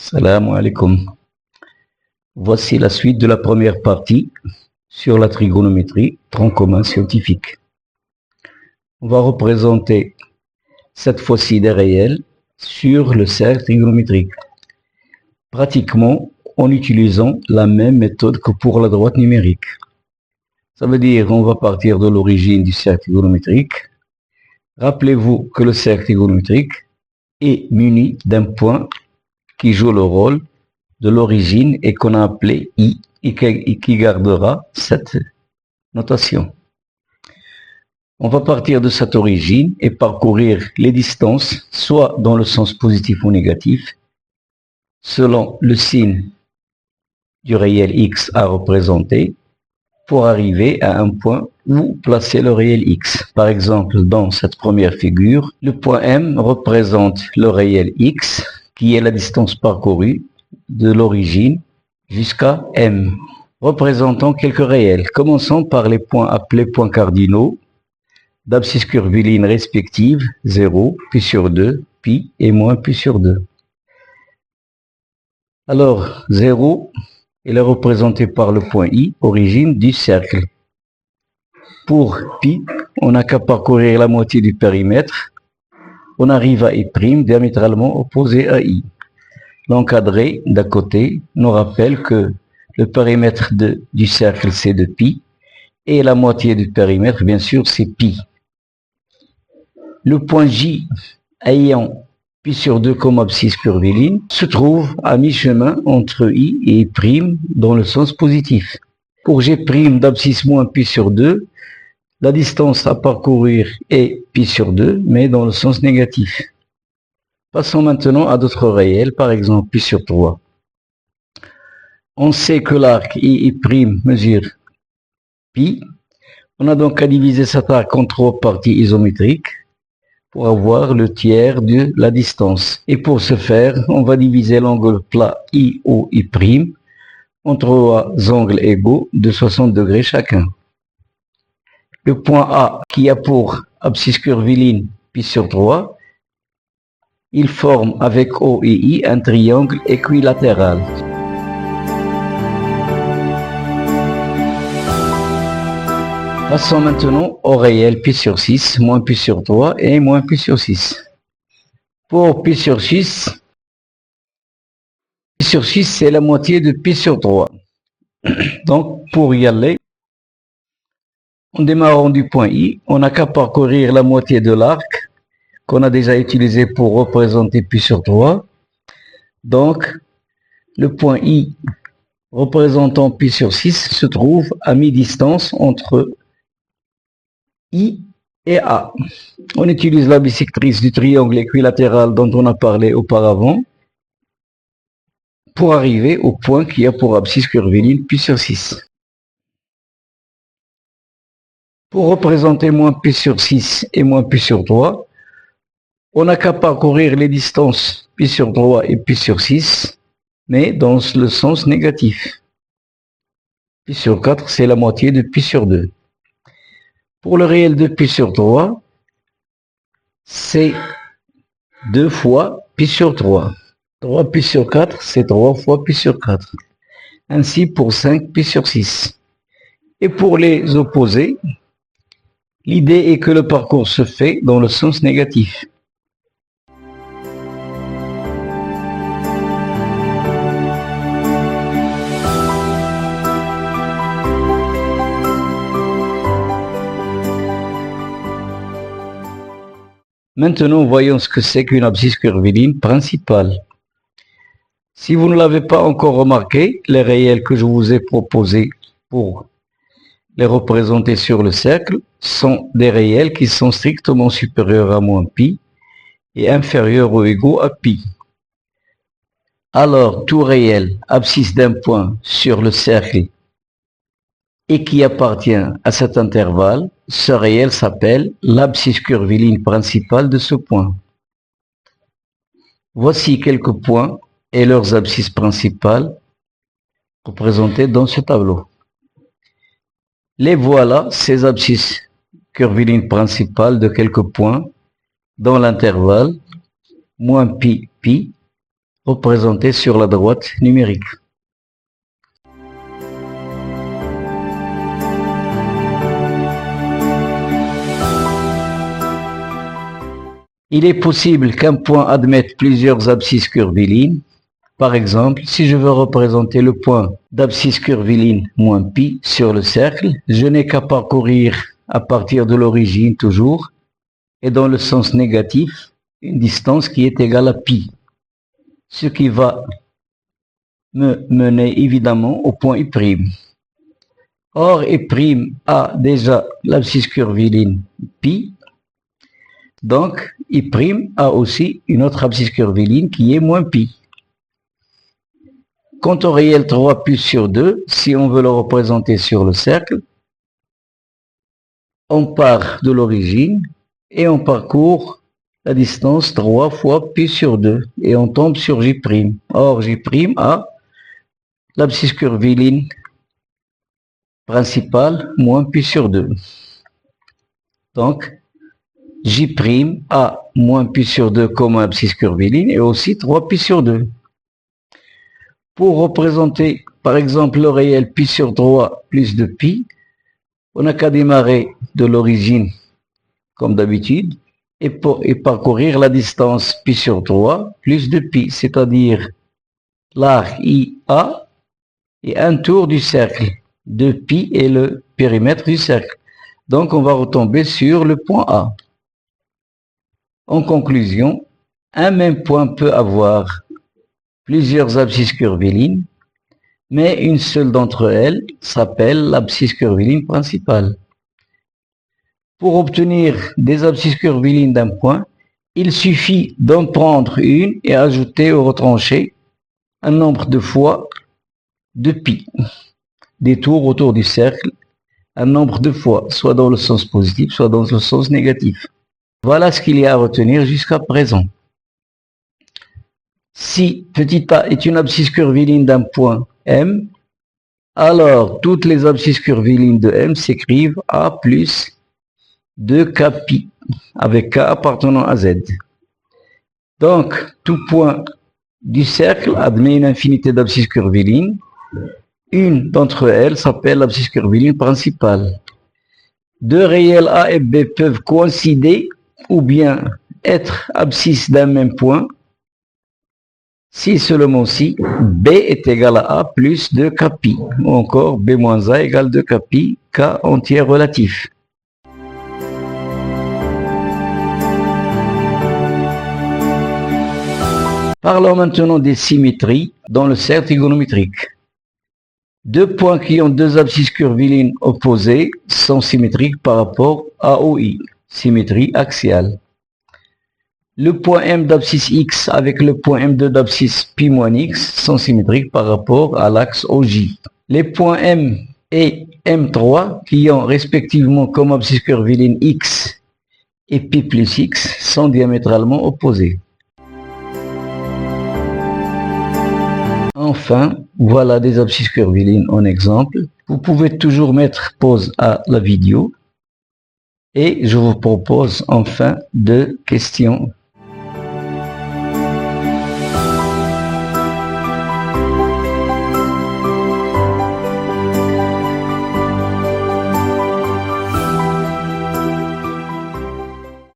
Salam alaikum. Voici la suite de la première partie sur la trigonométrie, tronc commun scientifique. On va représenter cette fois-ci des réels sur le cercle trigonométrique, pratiquement en utilisant la même méthode que pour la droite numérique. Ça veut dire on va partir de l'origine du cercle trigonométrique. Rappelez-vous que le cercle trigonométrique est muni d'un point qui joue le rôle de l'origine et qu'on a appelé I et qui gardera cette notation. On va partir de cette origine et parcourir les distances, soit dans le sens positif ou négatif, selon le signe du réel x à représenter, pour arriver à un point où placer le réel x. Par exemple, dans cette première figure, le point M représente le réel x, qui est la distance parcourue de l'origine jusqu'à M. Représentons quelques réels. Commençons par les points appelés points cardinaux, d'abscisse curviligne respective, 0, pi sur 2, pi et moins pi sur 2. Alors, 0, il est représenté par le point I, origine du cercle. Pour pi, on n'a qu'à parcourir la moitié du périmètre. On arrive à I', diamétralement opposé à I. L'encadré d'à côté nous rappelle que le périmètre du cercle c'est de pi, et la moitié du périmètre, bien sûr, c'est pi. Le point J, ayant pi sur 2 comme abscisse curviligne, se trouve à mi-chemin entre I et I' dans le sens positif. Pour G' d'abscisse moins pi sur 2, la distance à parcourir est pi sur 2, mais dans le sens négatif. Passons maintenant à d'autres réels, par exemple pi sur 3. On sait que l'arc I' mesure pi. On a donc à diviser cet arc en 3 parties isométriques pour avoir le tiers de la distance. Et pour ce faire, on va diviser l'angle plat IOI' en 3 angles égaux de 60 degrés chacun. Le point A, qui a pour abscisse curviligne pi sur 3, il forme avec O et I un triangle équilatéral. Passons maintenant au réel pi sur 6, moins pi sur 3 et moins pi sur 6. Pour pi sur 6, c'est la moitié de pi sur 3. Donc pour y aller, en démarrant du point I, on n'a qu'à parcourir la moitié de l'arc qu'on a déjà utilisé pour représenter pi sur 3. Donc, le point I représentant pi sur 6 se trouve à mi-distance entre I et A. On utilise la bisectrice du triangle équilatéral dont on a parlé auparavant pour arriver au point qui a pour abscisse curviligne pi sur 6. Pour représenter moins pi sur 6 et moins pi sur 3, on n'a qu'à parcourir les distances pi sur 3 et pi sur 6, mais dans le sens négatif. Pi sur 4, c'est la moitié de pi sur 2. Pour le réel de pi sur 3, c'est 2 fois pi sur 3. 3 pi sur 4, c'est 3 fois pi sur 4. Ainsi pour 5 pi sur 6. Et pour les opposés, l'idée est que le parcours se fait dans le sens négatif. Maintenant, voyons ce que c'est qu'une abscisse curviligne principale. Si vous ne l'avez pas encore remarqué, les réels que je vous ai proposés pour les représenter sur le cercle sont des réels qui sont strictement supérieurs à moins pi et inférieurs ou égaux à pi. Alors, tout réel abscisse d'un point sur le cercle et qui appartient à cet intervalle, ce réel s'appelle l'abscisse curviligne principale de ce point. Voici quelques points et leurs abscisses principales représentées dans ce tableau. Les voilà, ces abscisses curvilignes principales de quelques points dans l'intervalle moins pi, pi, représentés sur la droite numérique. Il est possible qu'un point admette plusieurs abscisses curvilines. Par exemple, si je veux représenter le point d'abscisse curviline moins pi sur le cercle, je n'ai qu'à parcourir à partir de l'origine toujours, et dans le sens négatif, une distance qui est égale à pi. Ce qui va me mener évidemment au point I'. Or, I' a déjà l'abscisse curviline pi, donc I' a aussi une autre abscisse curviline qui est moins pi. Quant au réel 3 pi sur 2, si on veut le représenter sur le cercle, on part de l'origine et on parcourt la distance 3 fois pi sur 2 et on tombe sur J'. Or, J' a l'abscisse curviline principale moins pi sur 2. Donc, J' a moins pi sur 2 comme abscisse curviline et aussi 3 pi sur 2. Pour représenter par exemple le réel pi sur 3 plus de pi, on n'a qu'à démarrer de l'origine comme d'habitude et parcourir la distance pi sur 3 plus de pi, c'est-à-dire l'arc IA et un tour du cercle de pi et le périmètre du cercle. Donc on va retomber sur le point A. En conclusion, un même point peut avoir plusieurs abscisses curvilines, mais une seule d'entre elles s'appelle l'abscisse curviline principale. Pour obtenir des abscisses curvilines d'un point, il suffit d'en prendre une et ajouter au retranché un nombre de fois de pi, des tours autour du cercle, un nombre de fois, soit dans le sens positif, soit dans le sens négatif. Voilà ce qu'il y a à retenir jusqu'à présent. Si petit a est une abscisse curviline d'un point M, alors toutes les abscisses curvilines de M s'écrivent A plus 2K pi, avec K appartenant à Z. Donc, tout point du cercle admet une infinité d'abscisses curvilines. Une d'entre elles s'appelle l'abscisse curviline principale. Deux réels A et B peuvent coïncider ou bien être abscisses d'un même point, si seulement si B est égal à A plus 2K pi, ou encore B moins A égale 2K pi, K entier relatif. Parlons maintenant des symétries dans le cercle trigonométrique. Deux points qui ont deux abscisses curvilines opposées sont symétriques par rapport à OI, symétrie axiale. Le point M d'abscisse X avec le point M2 d'abscisse pi moins X sont symétriques par rapport à l'axe OJ. Les points M et M3 qui ont respectivement comme abscisse curviline X et pi plus X sont diamétralement opposés. Enfin, voilà des abscisses curvilines en exemple. Vous pouvez toujours mettre pause à la vidéo et je vous propose enfin 2 questions.